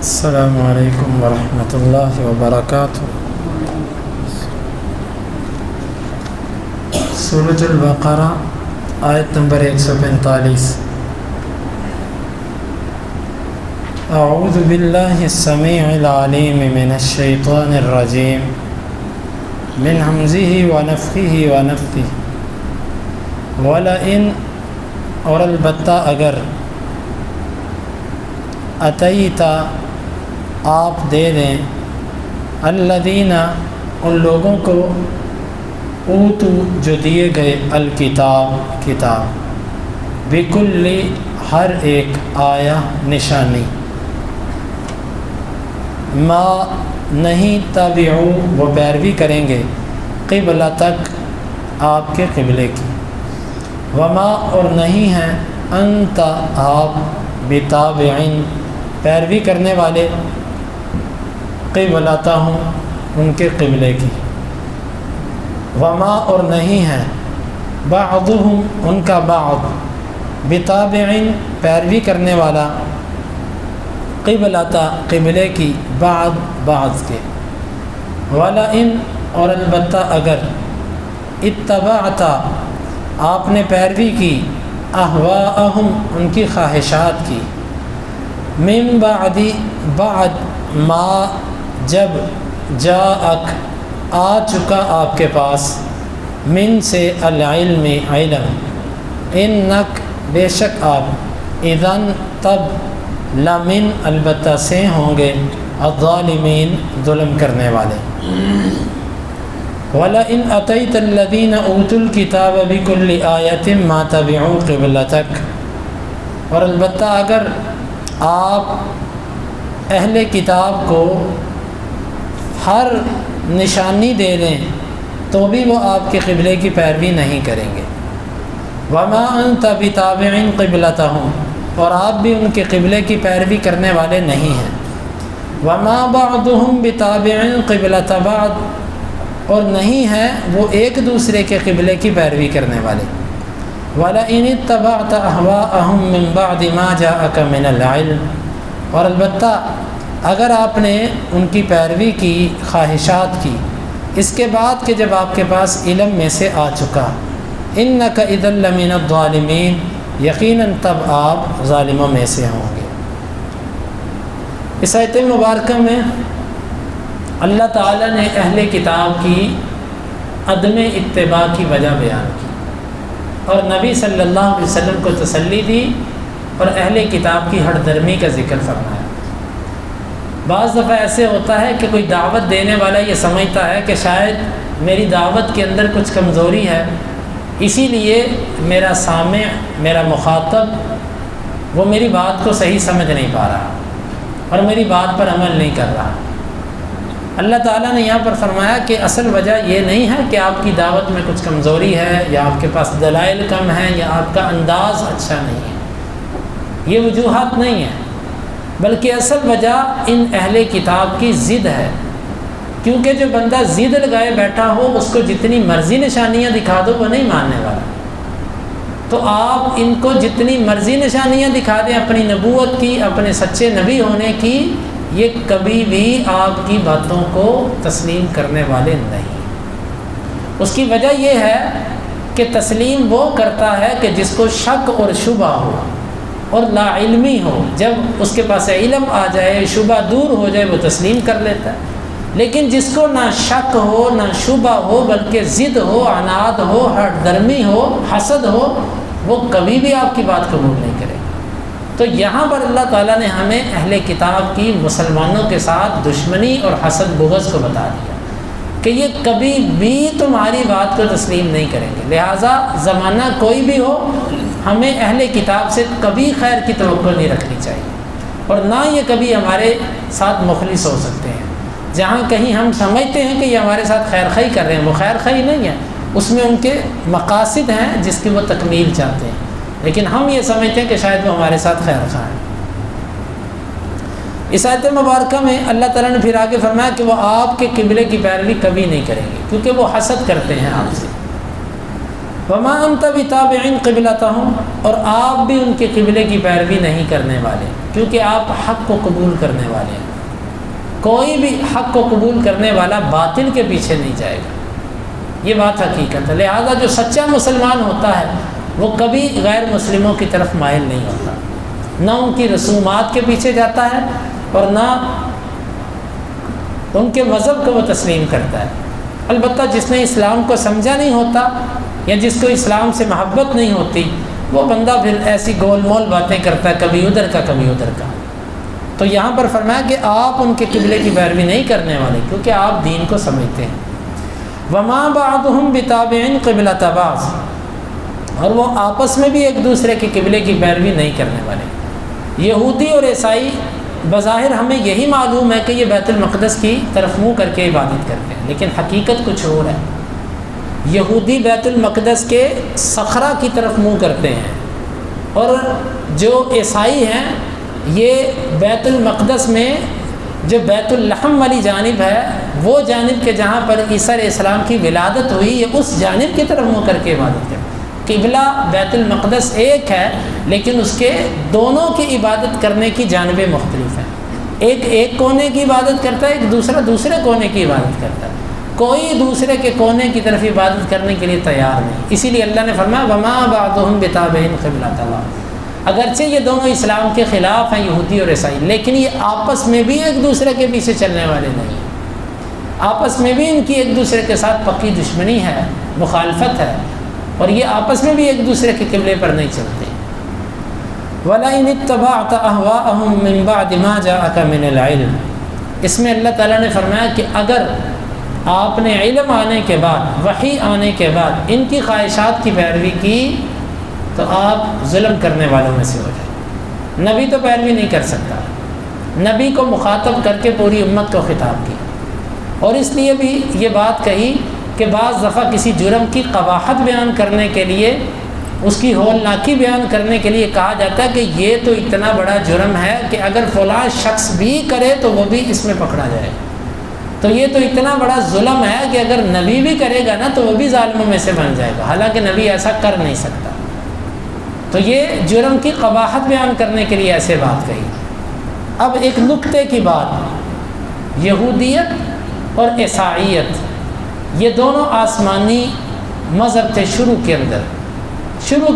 السلام علیکم ورحمۃ اللہ وبرکاتہ۔ سورۃ البقرہ آیت نمبر 145۔ اعوذ باللہ السمیع العلیم من الشیطان الرجیم من حمزہ ونفخہ ونفثہ۔ وَلَئِنْ اور البتہ اگر اتیتا آپ دے دیں الذین ان لوگوں کو اوتو جو دیے گئے الکتاب کتاب بکل ہر ایک آیا نشانی ما نہیں تابعو وہ پیروی کریں گے قبلتک آپ کے قبلے کی وما اور نہیں ہیں انت آپ بتابعین پیروی کرنے والے قبلتہم ان کے قبلے کی وما اور نہیں ہیں بعضہم ان کا بعض بتابعین پیروی کرنے والا قبلتا قبلے کی بعض کے ولئن اور البتہ اگر اتبعتا آپ نے پیروی کی اہواءہم ان کی خواہشات کی من بعد ما جب جاءک آ چکا آپ کے پاس من سے العلم علم انک بے شک آپ اذن تب لمن البتہ سے ہوں گے الظالمین ظلم کرنے والے وَلَئِنْ أَتَيْتَ الَّذِينَ أُوتُوا الْكِتَابَ بِكُلِّ آيَةٍ مَا تَبِعُوا قِبْلَتَكَ اور البتہ اگر آپ اہل کتاب کو ہر نشانی دے دیں تو بھی وہ آپ کے قبلے کی پیروی نہیں کریں گے وَمَا أَنْتَ بِتَابِعٍ قِبْلَتَهُمْ اور آپ بھی ان کے قبلے کی پیروی کرنے والے نہیں ہیں وَمَا بَعْضُهُمْ بِتَابِعٍ قِبْلَةَ بَعْضٍ اور نہیں ہیں وہ ایک دوسرے کے قبلے کی پیروی کرنے والے وَلَئِنِ اتَّبَعْتَ أَهْوَاءَهُمْ مِنْ بَعْدِ مَا جَاءَكَ مِنَ الْعِلْمِ اور البتہ اگر آپ نے ان کی پیروی کی خواہشات کی اس کے بعد کہ جب آپ کے پاس علم میں سے آ چکا إِنَّكَ إِذًا لَمِنَ الظَّالِمِينَ یقیناً تب آپ ظالموں میں سے ہوں گے۔ اس آیت مبارکہ میں اللہ تعالیٰ نے اہل کتاب کی عدم اتباع کی وجہ بیان کی اور نبی صلی اللہ علیہ وسلم کو تسلی دی اور اہل کتاب کی ہٹ درمی کا ذکر فرمایا۔ بعض دفعہ ایسے ہوتا ہے کہ کوئی دعوت دینے والا یہ سمجھتا ہے کہ شاید میری دعوت کے اندر کچھ کمزوری ہے اسی لیے میرا سامع میرا مخاطب وہ میری بات کو صحیح سمجھ نہیں پا رہا اور میری بات پر عمل نہیں کر رہا۔ اللہ تعالیٰ نے یہاں پر فرمایا کہ اصل وجہ یہ نہیں ہے کہ آپ کی دعوت میں کچھ کمزوری ہے یا آپ کے پاس دلائل کم ہیں یا آپ کا انداز اچھا نہیں ہے، یہ وجوہات نہیں ہیں، بلکہ اصل وجہ ان اہل کتاب کی ضد ہے، کیونکہ جو بندہ ضد لگائے بیٹھا ہو اس کو جتنی مرضی نشانیاں دکھا دو وہ نہیں ماننے والا، تو آپ ان کو جتنی مرضی نشانیاں دکھا دیں اپنی نبوت کی اپنے سچے نبی ہونے کی یہ کبھی بھی آپ کی باتوں کو تسلیم کرنے والے نہیں۔ اس کی وجہ یہ ہے کہ تسلیم وہ کرتا ہے کہ جس کو شک اور شبہ ہو اور لا علمی ہو، جب اس کے پاس علم آ جائے شبہ دور ہو جائے وہ تسلیم کر لیتا ہے، لیکن جس کو نہ شک ہو نہ شبہ ہو بلکہ ضد ہو عناد ہو ہٹ درمی ہو حسد ہو وہ کبھی بھی آپ کی بات قبول نہیں کرے۔ تو یہاں پر اللہ تعالیٰ نے ہمیں اہل کتاب کی مسلمانوں کے ساتھ دشمنی اور حسد بغض کو بتا دیا کہ یہ کبھی بھی تمہاری بات کو تسلیم نہیں کریں گے، لہٰذا زمانہ کوئی بھی ہو ہمیں اہل کتاب سے کبھی خیر کی توقع نہیں رکھنی چاہیے اور نہ یہ کبھی ہمارے ساتھ مخلص ہو سکتے ہیں۔ جہاں کہیں ہم سمجھتے ہیں کہ یہ ہمارے ساتھ خیر خواہی کر رہے ہیں وہ خیر خواہی نہیں ہے، اس میں ان کے مقاصد ہیں جس کی وہ تکمیل چاہتے ہیں، لیکن ہم یہ سمجھتے ہیں کہ شاید وہ ہمارے ساتھ خیر خواہ ہیں۔ اس آیت مبارکہ میں اللہ تعالیٰ نے پھر آگے فرمایا کہ وہ آپ کے قبلے کی پیروی کبھی نہیں کریں گے کیونکہ وہ حسد کرتے ہیں آپ سے، وما انت بتابع قبلتهم، اور آپ بھی ان کے قبلے کی پیروی نہیں کرنے والے، کیونکہ آپ حق کو قبول کرنے والے ہیں۔ کوئی بھی حق کو قبول کرنے والا باطل کے پیچھے نہیں جائے گا، یہ بات حقیقت ہے۔ لہذا جو سچا مسلمان ہوتا ہے وہ کبھی غیر مسلموں کی طرف مائل نہیں ہوتا، نہ ان کی رسومات کے پیچھے جاتا ہے اور نہ ان کے مذہب کو وہ تسلیم کرتا ہے۔ البتہ جس نے اسلام کو سمجھا نہیں ہوتا یا جس کو اسلام سے محبت نہیں ہوتی، وہ بندہ پھر ایسی گول مول باتیں کرتا ہے، کبھی ادھر کا کبھی ادھر کا۔ تو یہاں پر فرمایا کہ آپ ان کے قبلے کی پیروی نہیں کرنے والے، کیونکہ آپ دین کو سمجھتے ہیں۔ وما بعضهم بتابع قبلة بعض، اور وہ آپس میں بھی ایک دوسرے کے قبلے کی پیروی نہیں کرنے والے۔ یہودی اور عیسائی بظاہر ہمیں یہی معلوم ہے کہ یہ بیت المقدس کی طرف منہ کر کے عبادت کرتے ہیں، لیکن حقیقت کچھ اور ہے۔ یہودی بیت المقدس کے صخرہ کی طرف منہ کرتے ہیں، اور جو عیسائی ہیں یہ بیت المقدس میں جو بیت اللحم والی جانب ہے، وہ جانب کے جہاں پر عیسیٰ علیہ السلام کی ولادت ہوئی، یہ اس جانب کی طرف منہ کر کے عبادت کرتے ہیں۔ قبلہ بیت المقدس ایک ہے، لیکن اس کے دونوں کی عبادت کرنے کی جانبیں مختلف ہیں۔ ایک کونے کی عبادت کرتا ہے، ایک دوسرے کونے کی عبادت کرتا ہے۔ کوئی دوسرے کے کونے کی طرف عبادت کرنے کے لیے تیار نہیں، اسی لیے اللہ نے فرمایا وما بعضهم بتابع قبلة بعض۔ اگرچہ یہ دونوں اسلام کے خلاف ہیں، یہودی اور عیسائی، لیکن یہ آپس میں بھی ایک دوسرے کے پیچھے چلنے والے نہیں ہیں۔ آپس میں بھی ان کی ایک دوسرے کے ساتھ پکی دشمنی ہے، مخالفت ہے، اور یہ آپس میں بھی ایک دوسرے کے قبلے پر نہیں چلتے۔ وَلَئِنِ اتَّبَعْتَ أَهْوَاءَهُم مِّن بَعْدِ مَا جَاءَكَ مِنَ الْعِلْمِ، اس میں اللہ تعالیٰ نے فرمایا کہ اگر آپ نے علم آنے کے بعد، وحی آنے کے بعد ان کی خواہشات کی پیروی کی تو آپ ظلم کرنے والوں میں سے ہو جائیں۔ نبی تو پیروی نہیں کر سکتا، نبی کو مخاطب کر کے پوری امت کو خطاب کیا، اور اس لیے بھی یہ بات کہی کہ بعض دفعہ کسی جرم کی قباحت بیان کرنے کے لیے، اس کی ہولناکی بیان کرنے کے لیے کہا جاتا ہے کہ یہ تو اتنا بڑا جرم ہے کہ اگر فلاں شخص بھی کرے تو وہ بھی اس میں پکڑا جائے، تو یہ تو اتنا بڑا ظلم ہے کہ اگر نبی بھی کرے گا نا تو وہ بھی ظالموں میں سے بن جائے گا، حالانکہ نبی ایسا کر نہیں سکتا۔ تو یہ جرم کی قباحت بیان کرنے کے لیے ایسے بات کہی۔ اب ایک نکتے کی بات، یہودیت اور عیسائیت یہ دونوں آسمانی مذہب تھے شروع کے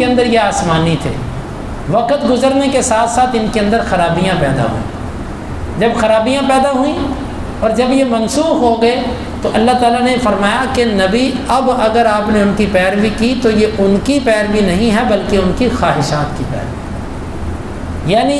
اندر یہ آسمانی تھے۔ وقت گزرنے کے ساتھ ساتھ ان کے اندر خرابیاں پیدا ہوئیں۔ جب خرابیاں پیدا ہوئیں اور جب یہ منسوخ ہو گئے تو اللہ تعالیٰ نے فرمایا کہ نبی اب اگر آپ نے ان کی پیروی کی تو یہ ان کی پیروی نہیں ہے بلکہ ان کی خواہشات کی پیروی، یعنی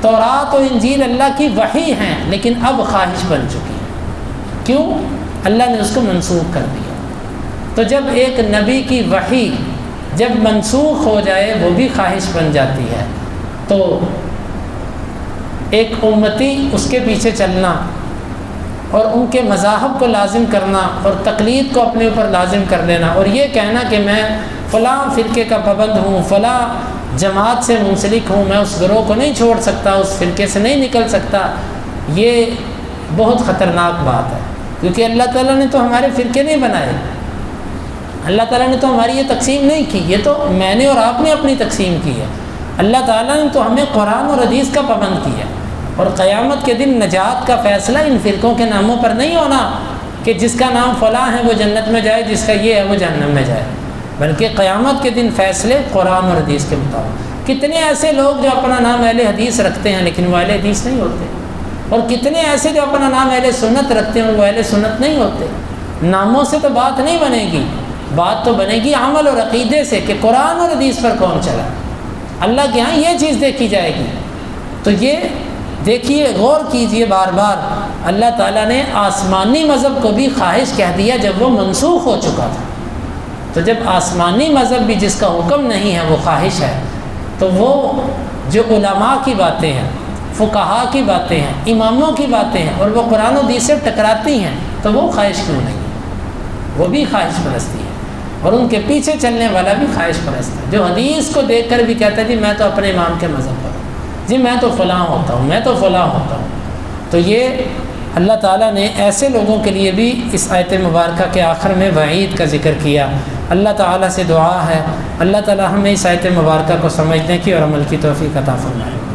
تورات و انجیل اللہ کی وحی ہیں لیکن اب خواہش بن چکی ہے۔ کیوں؟ اللہ نے اس کو منسوخ کر دیا۔ تو جب ایک نبی کی وحی جب منسوخ ہو جائے وہ بھی خواہش بن جاتی ہے، تو ایک امتی اس کے پیچھے چلنا اور ان کے مذاہب کو لازم کرنا اور تقلید کو اپنے اوپر لازم کر لینا اور یہ کہنا کہ میں فلاں فرقے کا پابند ہوں، فلاں جماعت سے منسلک ہوں، میں اس گروہ کو نہیں چھوڑ سکتا، اس فرقے سے نہیں نکل سکتا، یہ بہت خطرناک بات ہے، کیونکہ اللہ تعالیٰ نے تو ہمارے فرقے نہیں بنائے، اللہ تعالیٰ نے تو ہماری یہ تقسیم نہیں کی، یہ تو میں نے اور آپ نے اپنی تقسیم کی ہے۔ اللہ تعالیٰ نے تو ہمیں قرآن اور حدیث کا پابند کیا، اور قیامت کے دن نجات کا فیصلہ ان فرقوں کے ناموں پر نہیں ہونا کہ جس کا نام فلاں ہے وہ جنت میں جائے، جس کا یہ ہے وہ جہنم میں جائے، بلکہ قیامت کے دن فیصلے قرآن اور حدیث کے مطابق۔ کتنے ایسے لوگ جو اپنا نام اہل حدیث رکھتے ہیں لیکن وہ اہل حدیث نہیں ہوتے، اور کتنے ایسے جو اپنا نام اہل سنت رکھتے ہیں اور وہ اہل سنت نہیں ہوتے۔ ناموں سے تو بات نہیں بنے گی، بات تو بنے گی عمل اور عقیدے سے کہ قرآن اور حدیث پر کون چلا، اللہ کے ہاں یہ چیز دیکھی جائے گی۔ تو یہ دیکھیے، غور کیجئے، بار بار اللہ تعالیٰ نے آسمانی مذہب کو بھی خواہش کہہ دیا جب وہ منسوخ ہو چکا تھا۔ تو جب آسمانی مذہب بھی جس کا حکم نہیں ہے وہ خواہش ہے، تو وہ جو علماء کی باتیں ہیں، فقہاء کی باتیں ہیں، اماموں کی باتیں ہیں اور وہ قرآن و حدیث سے ٹکراتی ہیں تو وہ خواہش کیوں نہیں؟ وہ بھی خواہش پرستی ہے، اور ان کے پیچھے چلنے والا بھی خواہش پرست ہے، جو حدیث کو دیکھ کر بھی کہتا ہے جی میں تو اپنے امام کے مذہب پر ہوں، جی میں تو فلاں ہوتا ہوں، میں تو فلاں ہوتا ہوں۔ تو یہ اللہ تعالیٰ نے ایسے لوگوں کے لیے بھی اس آیت مبارکہ کے آخر میں وعید کا ذکر کیا اللہ تعالیٰ سے دعا ہے اللہ تعالیٰ ہمیں اس آیت مبارکہ کو سمجھنے کی اور عمل کی توفیق عطا فرمائے۔